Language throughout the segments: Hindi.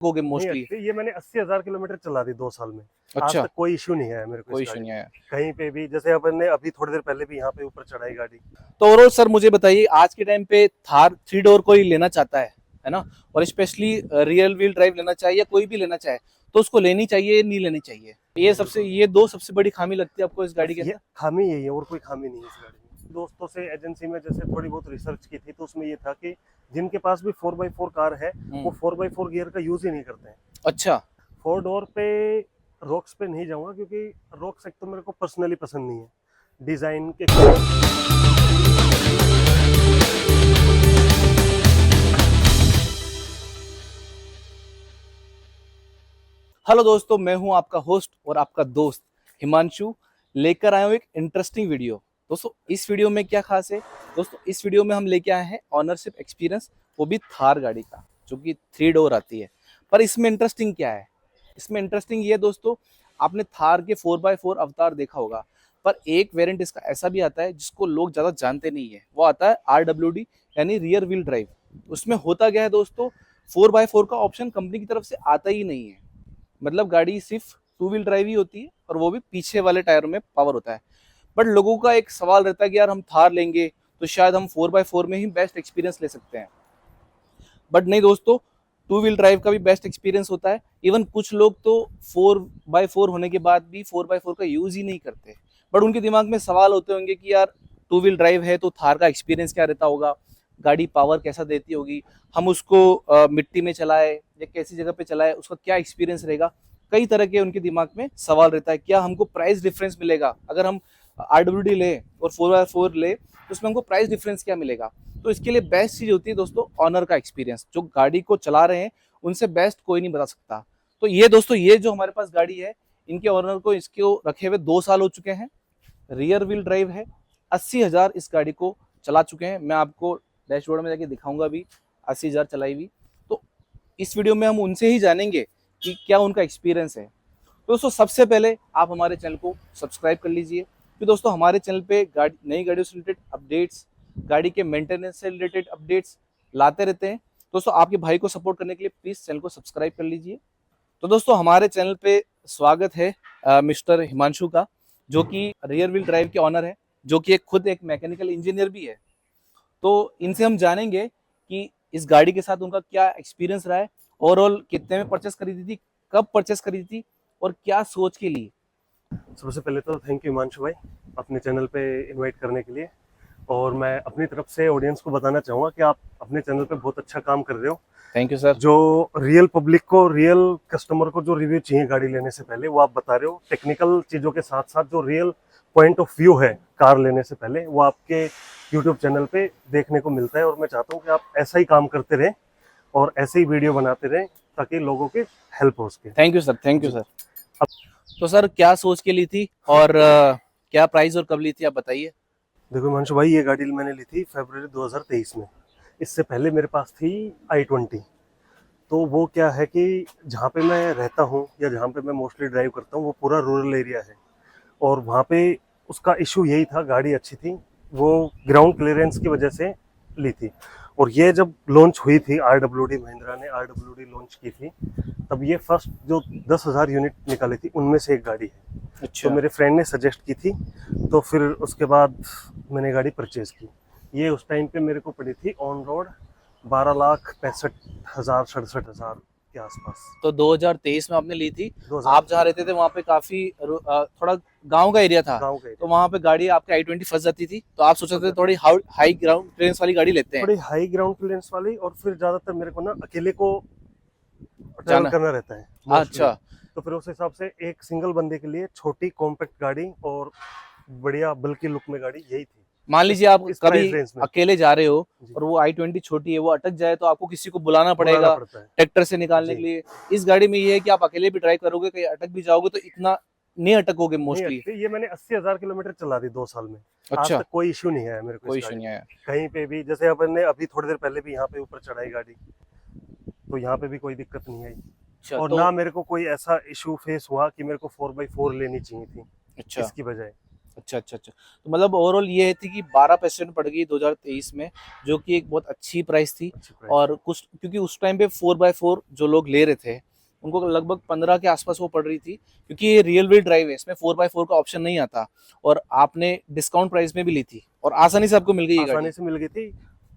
हो गए मोस्टली। ये मैंने 80,000 किलोमीटर चला दी 2 साल में। आज अच्छा, तक कोई इश्यू नहीं आया मेरे को कोई इस इशू गाड़ी नहीं में। आया। कहीं पे भी, जैसे अपन ने अभी थोड़ी देर पहले भी यहाँ पे ऊपर चढ़ाई गाड़ी। तो ओवरऑल सर मुझे बताइए, आज के टाइम पे थार 3 डोर कोई लेना चाहता है ना, और स्पेशली रियल व्हील ड्राइव लेना चाहिए या कोई भी लेना चाहे, तो उसको लेनी चाहिए नहीं लेनी चाहिए? ये दो सबसे बड़ी खामी लगती है आपको इस गाड़ी बस के ये अंदर? खामी यही है और कोई खामी नहीं है इस गाड़ी में। दोस्तों से एजेंसी में जैसे थोड़ी बहुत रिसर्च की थी तो उसमें ये था कि जिनके पास भी 4x4 कार है वो 4x4 गियर का यूज ही नहीं करते हैं। अच्छा। 4 डोर पे रॉक्स पे नहीं जाऊंगा क्योंकि रॉक्स एक तो मेरे को पर्सनली पसंद नहीं है डिजाइन के। हेलो दोस्तों, मैं हूं आपका होस्ट और आपका दोस्त हिमांशु, लेकर आया हूं एक इंटरेस्टिंग वीडियो। दोस्तों इस वीडियो में क्या खास है? दोस्तों इस वीडियो में हम लेके आए हैं ऑनरशिप एक्सपीरियंस, वो भी थार गाड़ी का, जो कि 3 डोर आती है। पर इसमें इंटरेस्टिंग क्या है? इसमें इंटरेस्टिंग ये है दोस्तों, आपने थार के 4x4 अवतार देखा होगा, पर एक वेरिएंट इसका ऐसा भी आता है जिसको लोग ज़्यादा जानते नहीं है। वो आता है RWD, यानी रियर व्हील ड्राइव। उसमें होता क्या है दोस्तों, 4x4 का ऑप्शन कंपनी की तरफ से आता ही नहीं है। मतलब गाड़ी सिर्फ 2 व्हील ड्राइव ही होती है, और वो भी पीछे वाले टायरों में पावर होता है। बट लोगों का एक सवाल रहता है कि यार हम थार लेंगे तो शायद हम 4x4 में ही बेस्ट एक्सपीरियंस ले सकते हैं। बट नहीं दोस्तों, 2 व्हील ड्राइव का भी बेस्ट एक्सपीरियंस होता है। इवन कुछ लोग तो 4x4 होने के बाद भी 4x4 का यूज ही नहीं करते। बट उनके दिमाग में सवाल होते होंगे कि यार 2 व्हील ड्राइव है तो थार का एक्सपीरियंस क्या रहता होगा, गाड़ी पावर कैसा देती होगी, हम उसको मिट्टी में चलाए या कैसी जगह पे चलाए, उसका क्या एक्सपीरियंस रहेगा। कई तरह के उनके दिमाग में सवाल रहता है। क्या हमको प्राइस डिफरेंस मिलेगा अगर हम RWD ले और 4x4 ले, तो उसमें हमको प्राइस डिफरेंस क्या मिलेगा? तो इसके लिए बेस्ट चीज होती है दोस्तों ऑनर का एक्सपीरियंस। जो गाड़ी को चला रहे हैं उनसे बेस्ट कोई नहीं बता सकता। तो ये दोस्तों, ये जो हमारे पास गाड़ी है, इनके ऑनर को इसको रखे हुए 2 साल हो चुके हैं। रियर व्हील ड्राइव है, 80,000 इस गाड़ी को चला चुके हैं। मैं आपको डैशबोर्ड में जाके दिखाऊंगा भी 80,000 चलाई हुई। तो इस वीडियो में हम उनसे ही जानेंगे कि क्या उनका एक्सपीरियंस है। तो दोस्तों सबसे पहले आप हमारे चैनल को सब्सक्राइब कर लीजिए। फिर दोस्तों हमारे चैनल पे नई गाड़ियों से रिलेटेड अपडेट्स, गाड़ी के मेंटेनेंस से रिलेटेड अपडेट्स लाते रहते हैं। दोस्तों आपके भाई को सपोर्ट करने के लिए प्लीज चैनल को सब्सक्राइब कर लीजिए। तो दोस्तों हमारे चैनल पे स्वागत है मिस्टर हिमांशु का, जो कि रियर व्हील ड्राइव के ऑनर है, जो कि खुद एक मैकेनिकल इंजीनियर भी है। तो इनसे हम जानेंगे कि इस गाड़ी के साथ उनका क्या एक्सपीरियंस रहा है, ओवरऑल कितने में परचेस खरीदी थी, कब परचेस खरीदी थी, और क्या सोच के लिए। सबसे पहले तो थैंक यू हिमांशु भाई अपने चैनल पे इनवाइट करने के लिए। और मैं अपनी तरफ से ऑडियंस को बताना चाहूँगा कि आप अपने चैनल पे बहुत अच्छा काम कर रहे हो। Thank you sir. जो रियल पब्लिक को, रियल कस्टमर को जो रिव्यू चाहिए गाड़ी लेने से पहले, वो आप बता रहे हो। टेक्निकल चीज़ों के साथ साथ जो रियल पॉइंट ऑफ व्यू है कार लेने से पहले, वो आपके यूट्यूब चैनल पे देखने को मिलता है। और मैं चाहता हूँ कि आप ऐसा ही काम करते रहें और ऐसे ही वीडियो बनाते रहें ताकि लोगों की हेल्प हो सके। Thank you sir, thank you sir. अब तो सर क्या सोच के ली थी, और क्या प्राइस और कब ली थी, आप बताइए। देखो हिमांशु भाई, ये गाड़ी मैंने ली थी फरवरी 2023 में। इससे पहले मेरे पास थी i20। तो वो क्या है कि जहाँ पे मैं रहता हूँ या जहाँ पे मैं मोस्टली ड्राइव करता हूँ वो पूरा रूरल एरिया है। और वहाँ पे उसका इशू यही था, गाड़ी अच्छी थी, वो ग्राउंड क्लियरेंस की वजह से ली थी। और ये जब लॉन्च हुई थी, RWD महिंद्रा ने RWD लॉन्च की थी, तब ये फर्स्ट जो 10,000 यूनिट निकाली थी उनमें से एक गाड़ी है। अच्छा। तो मेरे फ्रेंड ने सजेस्ट की थी, तो फिर उसके बाद मैंने गाड़ी परचेज की। ये उस टाइम पे मेरे को पड़ी थी ऑन रोड 12,65,000 67,000 के आसपास। तो 2023 में आपने ली थी। 2000 आप जहाँ रहते थे वहाँ पे काफी थोड़ा गांव का एरिया था, गाँव का तो वहाँ पे गाड़ी आपके i20 फंस जाती थी, तो आप सोच रहे थे थोड़ी हाई ग्राउंड क्लियरेंस वाली गाड़ी लेते हैं। थोड़ी हाई ग्राउंड क्लियरेंस वाली, और फिर ज्यादातर मेरे को ना अकेले को ट्रैवल जाना। करना रहता है mostly। अच्छा। तो फिर उस हिसाब से एक सिंगल बंदे के लिए छोटी कॉम्पैक्ट गाड़ी और बढ़िया बल्कि लुक में गाड़ी यही थी। मान लीजिए आप इस कभी प्राइस रेंज में अकेले जा रहे हो जी, और वो i20 छोटी है, वो अटक जाए तो आपको किसी को बुलाना बुलाना पड़ेगा पड़ता है ट्रैक्टर से निकालने जी। के लिए। इस गाड़ी में ये है कि आप अकेले भी ड्राइव करोगे, कहीं अटक भी जाओगे तो इतना नहीं अटकोगे नहीं मोस्टली। अटके, ये मैंने 80,000 किलोमीटर चला दी 2 साल में। आज अच्छा, तक कोई इश्यू नहीं आया मेरे को इस कोई इशू गाड़ी नहीं में। आया। कहीं पे भी, जैसे अपन ने अभी थोड़ी देर पहले भी यहाँ पे ऊपर चढ़ाई गाड़ी, तो यहाँ पे भी कोई दिक्कत नहीं आई। अच्छा और तो ना मेरे को कोई ऐसा इशू फेस हुआ कि मेरे को 4x4 लेनी चाहिए थी अच्छा इसकी बजाय। अच्छा अच्छा अच्छा। तो मतलब ओवरऑल ये थी कि 12% पड़ गई 2023 में, जो कि एक बहुत अच्छी प्राइस थी। अच्छी प्राइस और कुछ क्योंकि उस टाइम पे 4x4 जो लोग ले रहे थे उनको लगभग 15 के आसपास वो पड़ रही थी, क्योंकि ये रियल व्हील ड्राइव है, इसमें 4x4 का ऑप्शन नहीं आता। और आपने डिस्काउंट प्राइस में भी ली थी और आसानी से आपको मिल गई ये आसानी गाड़ी। से मिल गई थी।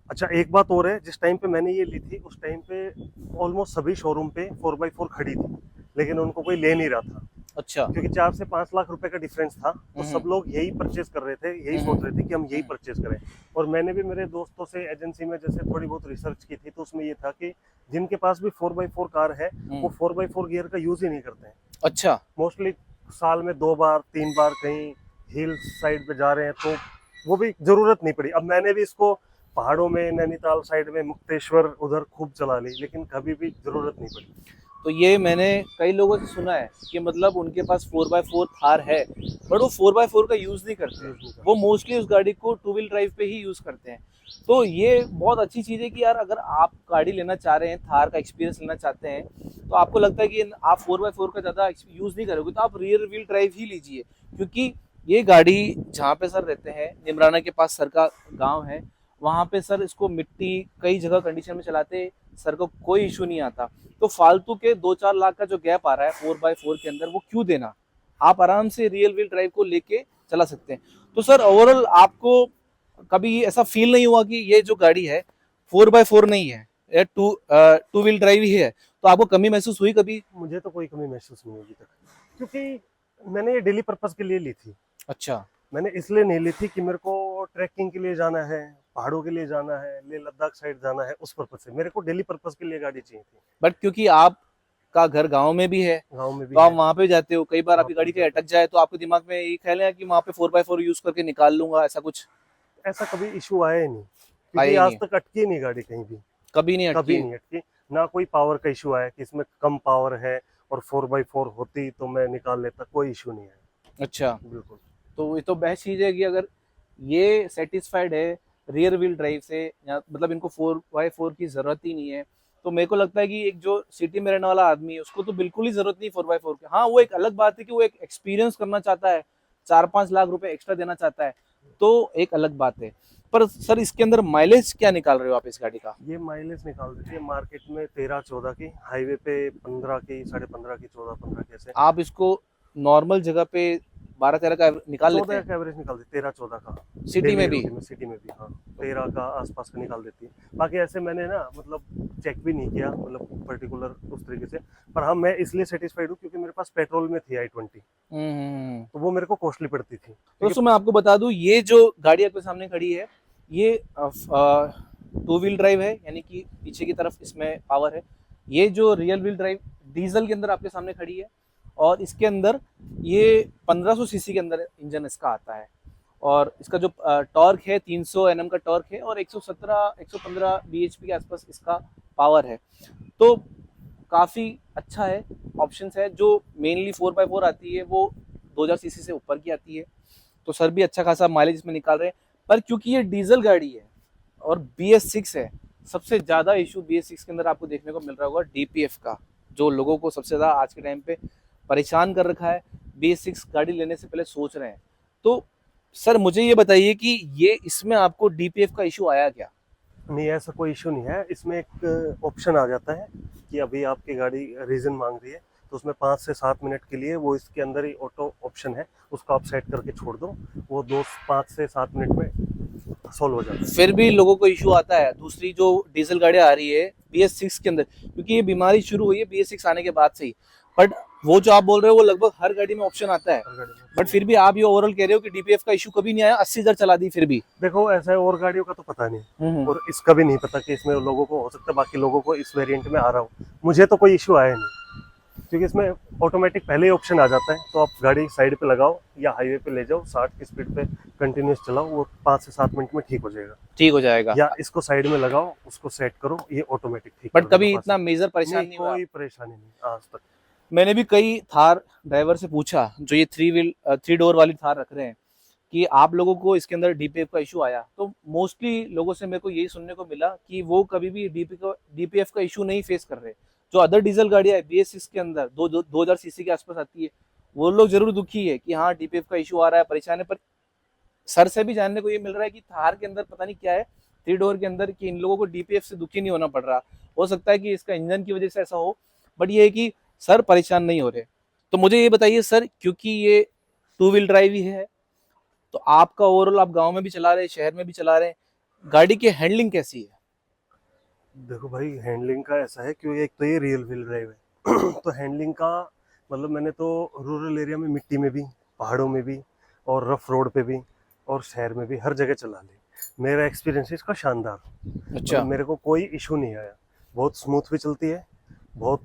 अच्छा एक बात और है, जिस टाइम पे मैंने ये ली थी उस टाइम पे ऑलमोस्ट सभी शोरूम पे 4x4 खड़ी थी, लेकिन उनको कोई ले नहीं रहा था, अच्छा। क्योंकि 4 से 5 लाख रुपए का डिफरेंस था। तो सब हम्म लोग यही परचेज कर रहे थे, यही हम्म सोच रहे थे कि हम यही हम्म परचेज करें। और मैंने भी मेरे दोस्तों से एजेंसी में जैसे थोड़ी बहुत रिसर्च की थी, तो उसमें ये था कि जिनके पास भी 4x4 कार है वो हम्म। 4x4 गियर का यूज ही नहीं करते हैं। अच्छा। मोस्टली साल में 2 बार 3 बार कहीं हिल साइड पे जा रहे हैं, तो वो भी जरूरत नहीं पड़ी। अब मैंने भी इसको पहाड़ों में, नैनीताल साइड में, मुक्तेश्वर उधर खूब चला ली, लेकिन कभी भी जरूरत नहीं पड़ी। तो ये मैंने कई लोगों से सुना है कि मतलब उनके पास 4x4 थार है, बट वो 4x4 का यूज़ नहीं करते हैं। यूज नहीं करते। वो मोस्टली उस गाड़ी को टू व्हील ड्राइव पे ही यूज़ करते हैं। तो ये बहुत अच्छी चीज़ है कि यार अगर आप गाड़ी लेना चाह रहे हैं, थार का एक्सपीरियंस लेना चाहते हैं, तो आपको लगता है कि आप 4x4 का ज़्यादा यूज़ नहीं करोगे, तो आप रियर व्हील ड्राइव ही लीजिए। क्योंकि ये गाड़ी जहाँ पे सर रहते हैं, निमराना के पास सर का गाँव है, वहाँ पे सर इसको मिट्टी कई जगह कंडीशन में चलाते सर को कोई इशू नहीं आता। तो फालतू के 2-4 लाख का जो गैप आ रहा है 4x4 के अंदर, वो क्यों देना। आप आराम से रियल व्हील ड्राइव को लेके चला सकते हैं। तो सर ओवरऑल आपको कभी ऐसा फील नहीं हुआ कि ये जो गाड़ी है 4x4 नहीं है, ये टू व्हील ड्राइव ही है, तो आपको कमी महसूस हुई कभी? मुझे तो कोई कमी महसूस नहीं होगी तक, क्योंकि मैंने ये डेली पर्पस के लिए ली थी। अच्छा। मैंने इसलिए नहीं ली थी कि मेरे को ट्रैकिंग के लिए जाना है, पहाड़ों के लिए जाना है, लेह लद्दाख साइड जाना है, उस पर्पस से मेरे को डेली पर्पस के लिए गाड़ी चाहिए थी। बट क्योंकि आपका घर गांव में भी है, गांव में भी तो आप है, वहां पे जाते हो, कई बार वहाँ आपकी पे भी गाड़ी कहीं जाता अटक जाए तो आपके दिमाग में ये ख्याल है कि वहां पे 4x4 यूज करके निकाल लूंगा, ऐसा कुछ हूँ। ऐसा कभी इशू आया ही नहीं, आया क्योंकि ही आज नहीं? तक अटकी नहीं गाड़ी कहीं भी, कभी नहीं कभी अटकी? नहीं अटकी। ना कोई पावर का इशू आया कि इसमें कम पावर है और 4x4 होती तो मैं निकाल लेता, कोई इशू नहीं है। अच्छा। बिल्कुल। तो ये तो बेस्ट चीज है कि अगर ये सेटिस्फाइड है रियर व्हील ड्राइव से, या मतलब इनको 4x4 की जरूरत ही नहीं है, तो मेरे को लगता है कि एक जो सिटी में रहने वाला आदमी है उसको तो बिल्कुल ही जरूरत नहीं 4x4 की। हाँ, वो एक अलग बात है कि वो एक एक्सपीरियंस करना चाहता है, 4-5 लाख रुपए एक्स्ट्रा देना चाहता है, तो एक अलग बात है। पर सर इसके अंदर माइलेज क्या निकाल रहे हो आप इस गाड़ी का? ये माइलेज निकाल देती है मार्केट में 13-14 की, हाईवे पे 15 की, 15.5 की, 14-15 की ऐसे। आप इसको नॉर्मल जगह पे 12-13 का निकाल लेते 14 हैं? का एवरेज निकाल देती है, 13-14 का। सिटी डेली में भी? रूटीन में सिटी में भी हाँ 13 का आसपास का निकाल देती है। बाकी ऐसे मैंने ना मतलब चेक भी नहीं किया, मतलब पर्टिकुलर उस तरीके से। पर हाँ मैं इसलिए सेटिस्फाइड हूँ क्योंकि मेरे पास पेट्रोल में थी i20, तो वो मेरे को कॉस्टली पड़ती थी, तो क्योंकि दोस्तों मैं आपको बता दूं, ये जो गाड़ी आपके सामने खड़ी है, ये टू व्हील ड्राइव है, यानी कि पीछे की तरफ इसमें पावर है। ये जो रियल व्हील ड्राइव डीजल के अंदर आपके सामने खड़ी है, और इसके अंदर ये 1500 सीसी के अंदर इंजन इसका आता है। और इसका जो टॉर्क है 300 एनएम का टॉर्क है, और 115 बीएचपी के आसपास इसका पावर है। तो काफ़ी अच्छा है, ऑप्शंस है। जो मेनली 4x4 आती है वो 2000 सीसी से ऊपर की आती है, तो सर भी अच्छा खासा माइलेज इसमें निकाल रहे हैं। पर क्योंकि ये डीजल गाड़ी है और BS6 है, सबसे ज़्यादा इशू BS6 के अंदर आपको देखने को मिल रहा होगा DPF का, जो लोगों को सबसे ज़्यादा आज के टाइम पे परेशान कर रखा है, BS6 गाड़ी लेने से पहले सोच रहे हैं। तो सर मुझे ये बताइए कि ये इसमें आपको DPF का इशू आया क्या? नहीं ऐसा कोई इशू नहीं है। इसमें एक ऑप्शन आ जाता है कि अभी आपकी गाड़ी रीजन मांग रही है, तो उसमें 5 से 7 मिनट के लिए वो इसके अंदर ही ऑटो ऑप्शन है, उसको आप सेट करके छोड़ दो, वो 5 से 7 मिनट में सॉल्व हो जाता है। फिर भी लोगों को इशू आता है। दूसरी जो डीजल गाड़ियां आ रही है BS6 के अंदर, क्योंकि ये बीमारी शुरू हुई है BS6 आने के बाद से ही, बट वो जो आप बोल रहे हो वो लगभग हर गाड़ी में ऑप्शन आता है। हर गाड़ी में बट फिर भी आप ये ओवरऑल कह रहे हो कि DPF का इशू कभी नहीं आया, 80,000 चला दी फिर भी। देखो ऐसा है, और गाड़ियों का तो पता नहीं, और इसका भी नहीं पता कि इसमें लोगों को हो सकता है, बाकी लोगों को इस वेरिएंट में आ रहा हो। मुझे तो कोई इशू आया नहीं, क्योंकि इसमें ऑटोमेटिक पहले ही ऑप्शन आ जाता है। तो आप गाड़ी साइड पे लगाओ या हाईवे पे ले जाओ, 60 की स्पीड पे कंटिन्यूस चलाओ, वो 5 से 7 मिनट में ठीक हो जाएगा। ठीक हो जाएगा। या इसको साइड में लगाओ, उसको सेट करो, ये ऑटोमेटिक ठीक बट कर देगा कभी 5 इतना से। मेजर परेशान नहीं हुआ? कोई परेशानी नहीं आज तक। मैंने भी कई थार ड्राइवर से पूछा जो ये 3 डोर वाली थार रख रहे हैं, कि आप लोगों को इसके अंदर DPF का इशू आया? तो मोस्टली लोगों से मेरे को यही सुनने को मिला कि वो कभी भी DPF का इशू नहीं फेस कर रहे। जो अदर डीजल गाड़ियां है BS6 के अंदर 2000 सीसी के आसपास आती है, वो लोग जरूर दुखी है कि हाँ DPF का इशू आ रहा है, परेशान है, पर सर से भी जानने को ये मिल रहा है कि थार के अंदर पता नहीं क्या है, 3 डोर के अंदर, कि इन लोगों को डीपीएफ से दुखी नहीं होना पड़ रहा। हो सकता है कि इसका इंजन की वजह से ऐसा हो, बट ये है कि सर परेशान नहीं हो रहे। तो मुझे ये बताइए सर, क्योंकि ये 2 व्हील ड्राइव ही है, तो आपका ओवरऑल, आप गांव में भी चला रहे हैं, शहर में भी चला रहे हैं, गाड़ी की हैंडलिंग कैसी है? देखो भाई, हैंडलिंग का ऐसा है कि एक तो ये रियल व्हील ड्राइव है तो हैंडलिंग का मतलब मैंने तो रूरल एरिया में मिट्टी में भी, पहाड़ों में भी, और रफ रोड पे भी, और शहर में भी, हर जगह चला ली। मेरा एक्सपीरियंस है इसका शानदार। अच्छा। मतलब मेरे को कोई इशू नहीं आया। बहुत स्मूथ भी चलती है, बहुत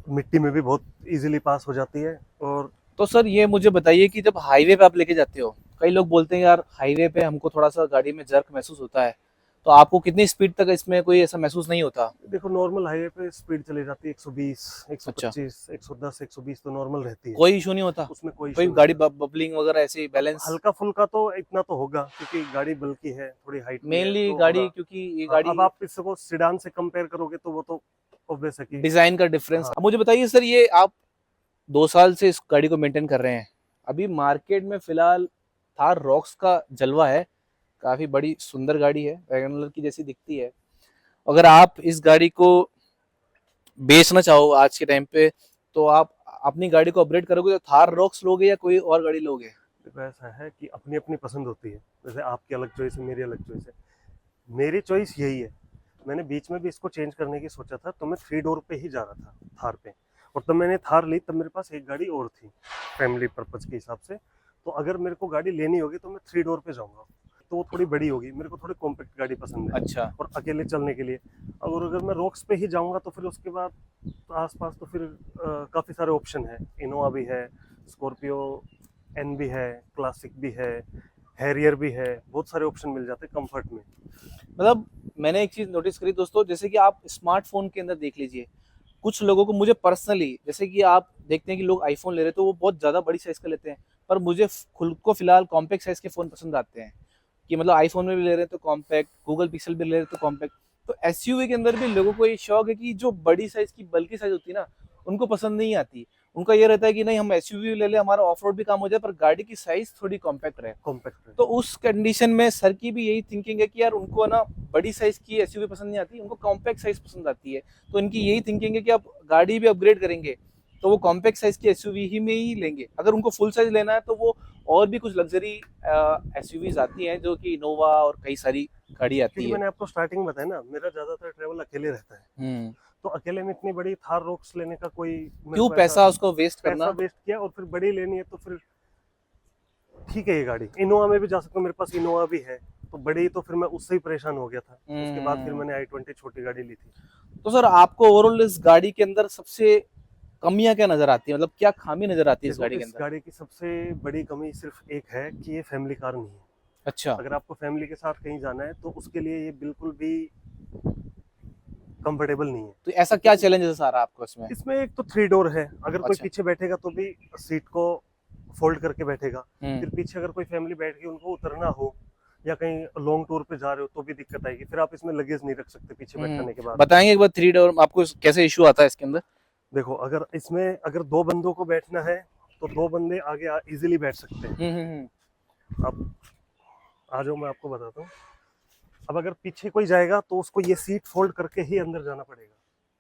मिट्टी में भी बहुत इजीली पास हो जाती है। और तो सर ये मुझे बताइए कि जब हाईवे पे आप लेके जाते हो, कई लोग बोलते हैं यार हाईवे पे हमको थोड़ा सा गाड़ी में जर्क महसूस होता है, तो आपको कितनी स्पीड तक इसमें कोई ऐसा महसूस नहीं होता? देखो, नॉर्मल हाईवे पे स्पीड चली जाती है 120, अच्छा, 125, 110, 120 तो नॉर्मल रहती है। कोई इशू नहीं होता? उसमें कोई कोई इशू गाड़ी नहीं। बबलिंग वगैरह ऐसे बैलेंस? हल्का फुल्का तो इतना तो होगा, क्योंकि गाड़ी बल्कि है, थोड़ी हाइट भी है मेनली तो होगा। गाड़ी, क्योंकि ये हाँ, गाड़ी अब आप इसको सिडान से कंपेयर करोगे तो वो तो ऑब्वियस है कि डिजाइन का डिफरेंस। हाँ। अब मुझे बताइए सर, ये आप 2 साल से इस गाड़ी को मेंटेन कर रहे हैं, अभी मार्केट में फिलहाल थार रॉक्स का जलवा है, काफी बड़ी सुंदर गाड़ी है, वैगनर की जैसी दिखती है। अगर आप इस गाड़ी को बेचना चाहो आज के टाइम पे, तो आप अपनी गाड़ी को अपग्रेड करोगे तो थार रॉक्स लोगे या कोई और गाड़ी लोगे? देखो, ऐसा है कि अपनी अपनी पसंद होती है। जैसे आपकी अलग चॉइस है, मेरी अलग चॉइस है। मेरी चॉइस यही है। मैंने बीच में भी इसको चेंज करने की सोचा था, तो मैं 3 डोर पे ही जा रहा था, थार पे। और तब मैंने थार ली, तब मेरे पास एक गाड़ी और थी फैमिली पर्पज के हिसाब से। तो अगर मेरे को गाड़ी लेनी होगी तो मैं 3 डोर पे जाऊंगा, तो वो थोड़ी बड़ी होगी। मेरे को थोड़ी कॉम्पैक्ट गाड़ी पसंद है, अच्छा। और अकेले चलने के लिए। और अगर मैं रॉक्स पे ही जाऊंगा तो फिर उसके बाद आसपास तो फिर काफ़ी सारे ऑप्शन है। इनोवा भी है, स्कॉर्पियो एन भी है, क्लासिक भी है, हैरियर भी है। बहुत सारे ऑप्शन मिल जाते हैं कंफर्ट में। मतलब मैंने एक चीज नोटिस करी दोस्तों, जैसे कि आप स्मार्टफोन के अंदर देख लीजिए, कुछ लोगों को, मुझे पर्सनली, जैसे कि आप देखते हैं कि लोग आईफोन ले रहे हैं तो वो बहुत ज्यादा बड़ी साइज का लेते हैं, पर मुझे खुद को फिलहाल कॉम्पैक्ट साइज के फोन पसंद आते हैं। कि मतलब आईफोन में भी ले रहे हैं तो कॉम्पैक्ट, गूगल पिक्सल भी ले रहे हैं तो कॉम्पैक्ट। तो एसयूवी के अंदर भी लोगों को ये शौक है कि जो बड़ी साइज की बल्कि साइज होती है ना, उनको पसंद नहीं आती। उनका ये रहता है कि नहीं, हम एसयूवी ले ले, हमारा ऑफ रोड भी काम हो जाए, पर गाड़ी की साइज थोड़ी कॉम्पैक्ट रहे। कॉम्पैक्ट तो उस कंडीशन में सर की भी यही थिंकिंग है कि यार उनको ना बड़ी साइज की एसयूवी पसंद नहीं आती, उनको कॉम्पैक्ट साइज पसंद आती है। तो इनकी यही थिंकिंग है कि आप गाड़ी भी अपग्रेड करेंगे तो वो कॉम्पैक्ट साइज की एसयूवी ही में ही लेंगे। अगर उनको फुल साइज लेना है तो वो और भी कुछ लग्जरी एसयूवीज आती हैं, जो कि इनोवा और कई सारी गाड़ी आती क्योंकि है। मैंने आपको स्टार्टिंग में बताया ना, मेरा ज्यादातर ट्रेवल अकेले रहता है। हम्म। तो अकेले में इतनी बड़ी थार रॉक्स लेने का कोई मेरे क्यों को ऐसा पैसा उसको वेस्ट पैसा करना? वेस्ट किया। और फिर बड़ी लेनी है तो फिर ठीक है, ये गाड़ी इनोवा में भी जा सकता हूँ, मेरे पास इनोवा भी है। तो बड़ी तो फिर मैं उससे ही परेशान हो गया था। उसके बाद फिर मैंने i20 छोटी गाड़ी ली थी। तो सर आपको ओवरऑल इस गाड़ी के अंदर सबसे कमियां क्या नजर आती है, मतलब क्या खामी नजर आती है इस देखो, गाड़ी के इस अंदर? गाड़ी की सबसे बड़ी कमी सिर्फ एक है कि ये फैमिली कार नहीं है। अच्छा। अगर आपको फैमिली के साथ कहीं जाना है तो उसके लिए ये बिल्कुल भी कंफर्टेबल नहीं है। तो ऐसा क्या चैलेंजेस आ रहा है आपको इसमें? इसमें एक तो 3 डोर है। अगर कोई अच्छा। पीछे बैठेगा तो भी सीट को फोल्ड करके बैठेगा। हम्म। फिर पीछे अगर कोई फैमिली बैठ गई, उनको उतरना हो या कहीं लॉन्ग टूर पे जा रहे हो तो भी दिक्कत आएगी। फिर आप इसमें लगेज नहीं रख सकते पीछे बैठाने के बाद। बताएंगे एक बार 3 डोर आपको कैसे इशू आता है इसके अंदर? देखो, अगर इसमें अगर 2 बंदों को बैठना है तो 2 बंदे आगे इजीली बैठ सकते हैं। अब आ जाओ, मैं आपको बताता हूँ। अब अगर पीछे कोई जाएगा तो उसको ये सीट फोल्ड करके ही अंदर जाना पड़ेगा।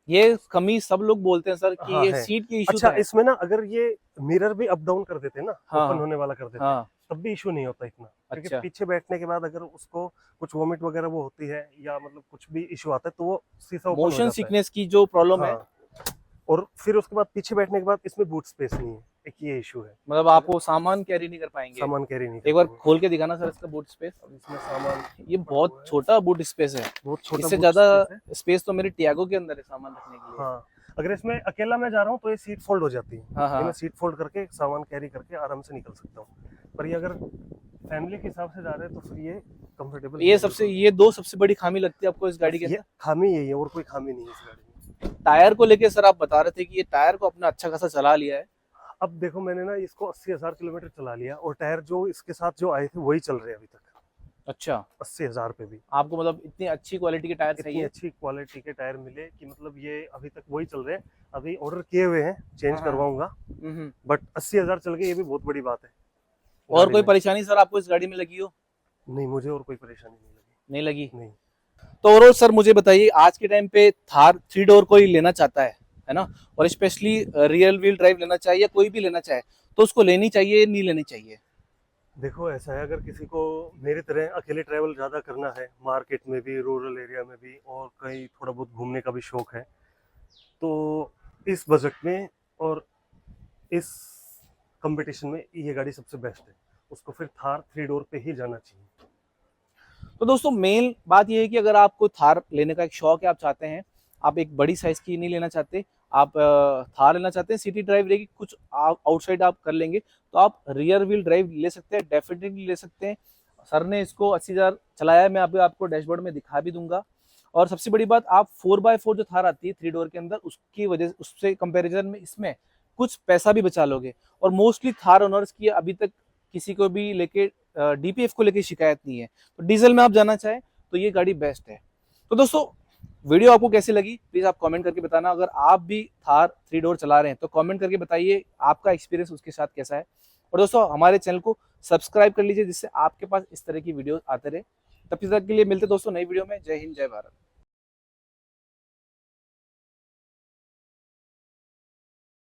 ये कमी सब लोग बोलते हैं सर कि हाँ ये है। सीट की इशू अच्छा, है। इसमें ना अगर ये मिरर भी अप डाउन कर देते ना, हाँ ओपन होने वाला कर देते, हाँ। तब भी इशू नहीं होता इतना। क्योंकि अच्छा। पीछे बैठने के बाद अगर उसको कुछ वोमिट वगैरह वो होती है या मतलब कुछ भी इशू आता है तो वो शीशा ओपन हो मोशन जाता सिकनेस की जो प्रॉब्लम है। है, हाँ। और फिर उसके बाद पीछे बैठने के बाद इसमें बूट स्पेस नहीं है, एक ये इशू है। मतलब आप वो सामान कैरी नहीं कर पाएंगे। सामान कैरी नहीं एक बार कर पाएंगे। खोल के दिखाना सर इसका बूट स्पेस। अब इसमें सामान ये बहुत छोटा बूट स्पेस है, बहुत छोटा इससे boot ज्यादा space है। स्पेस तो मेरे टियागो के अंदर है सामान रखने के लिए। हाँ, अगर इसमें अकेला मैं जा रहा हूँ तो ये सीट फोल्ड हो जाती है। हाँ हाँ। ये मैं सीट फोल्ड करके सामान कैरी करके आराम से निकल सकता हूँ। पर ये अगर फैमिली के हिसाब से जा रहे हैं तो फिर ये कंफर्टेबल ये दो सबसे बड़ी खामी लगती है आपको इस गाड़ी के ये अंदर? खामी यही है, और कोई खामी नहीं है इस गाड़ी में। टायर को लेके सर आप बता रहे थे कि ये टायर को अपना अच्छा खासा चला लिया है। अब देखो, मैंने ना इसको 80,000 किलोमीटर चला लिया और टायर जो इसके साथ जो आए थे वही चल रहे हैं अभी तक। अच्छा। 80,000 पे भी आपको मतलब इतनी अच्छी क्वालिटी के टायर इतनी चाहिए? अच्छी क्वालिटी के टायर मिले कि मतलब ये अभी तक वही चल रहे हैं। अभी ऑर्डर किए हुए हैं, चेंज हाँ। करवाऊंगा, बट 80,000 चल गए, ये भी बहुत बड़ी बात है। और गाड़ी कोई में। परेशानी सर आपको इस गाड़ी में लगी हो? नहीं, मुझे और कोई परेशानी नहीं लगी? नहीं। तो ओवरऑल सर मुझे बताइए, आज के टाइम पे थार 3 डोर कोई लेना चाहता है ना, और स्पेशली रियल व्हील ड्राइव लेना चाहिए, कोई भी लेना चाहे, तो उसको लेनी चाहिए नहीं लेनी चाहिए? देखो ऐसा है, अगर किसी को मेरी तरह अकेले ट्रैवल ज़्यादा करना है, मार्केट में भी, रूरल एरिया में भी, और कहीं थोड़ा बहुत घूमने का भी शौक है, तो इस बजट में और इस कंपटीशन में ये गाड़ी सबसे बेस्ट है। उसको फिर थार 3 डोर पे ही जाना चाहिए। तो दोस्तों मेन बात यह है कि अगर आपको थार लेने का एक शौक है, आप चाहते हैं, आप एक बड़ी साइज की नहीं लेना चाहते, आप थार लेना चाहते हैं, सिटी ड्राइव रहेगी, कुछ आउटसाइड आप कर लेंगे, तो आप रियर व्हील ड्राइव ले सकते हैं, डेफिनेटली ले सकते हैं। सर ने इसको 80,000 चलाया है, मैं आपको डैशबोर्ड में दिखा भी दूंगा। और सबसे बड़ी बात, आप 4x4 जो थार आती है 3 डोर के अंदर, उसकी वजह उससे कंपेरिजन में इसमें कुछ पैसा भी बचा लोगे। और मोस्टली थार ओनर्स की अभी तक किसी को भी लेके डीपीएफ को लेके शिकायत नहीं है। तो डीजल में आप जाना चाहें तो ये गाड़ी बेस्ट है। तो दोस्तों वीडियो आपको कैसी लगी प्लीज आप कमेंट करके बताना। अगर आप भी थार 3 डोर चला रहे हैं तो कमेंट करके बताइए आपका एक्सपीरियंस उसके साथ कैसा है। और दोस्तों हमारे चैनल को सब्सक्राइब कर लीजिए जिससे आपके पास इस तरह की वीडियो आते रहे। तब तक के लिए मिलते दोस्तों नई वीडियो में। जय हिंद जय भारत।